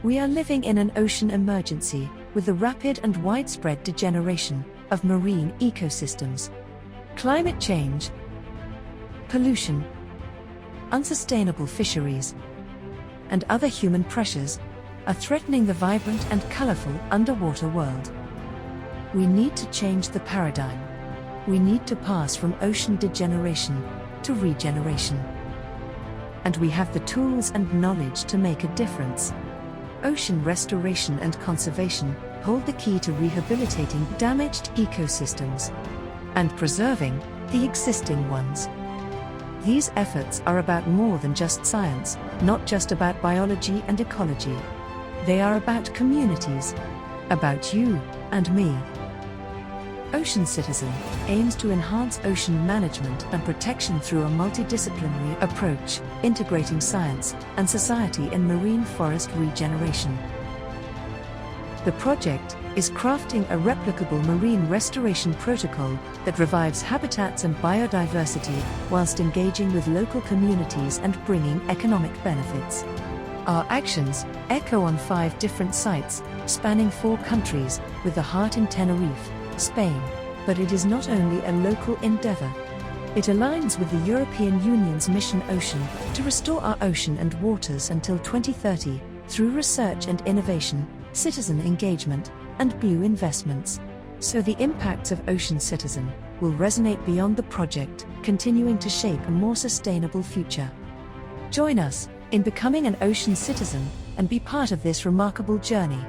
We are living in an ocean emergency, with the rapid and widespread degeneration of marine ecosystems. Climate change, pollution, unsustainable fisheries, and other human pressures are threatening the vibrant and colorful underwater world. We need to change the paradigm. We need to pass from ocean degeneration to regeneration. And we have the tools and knowledge to make a difference. Ocean restoration and conservation hold the key to rehabilitating damaged ecosystems and preserving the existing ones. These efforts are about more than just science, not just about biology and ecology. They are about communities, about you and me. Ocean Citizen aims to enhance ocean management and protection through a multidisciplinary approach, integrating science and society in marine forest regeneration. The project is crafting a replicable marine restoration protocol that revives habitats and biodiversity whilst engaging with local communities and bringing economic benefits. Our actions echo on 5 different sites, spanning 4 countries, with the heart in Tenerife, Spain. But it is not only a local endeavor. It aligns with the European Union's Mission Ocean to restore our ocean and waters until 2030 through research and innovation, citizen engagement, and blue investments. So the impacts of Ocean Citizen will resonate beyond the project, continuing to shape a more sustainable future. Join us in becoming an ocean citizen and be part of this remarkable journey.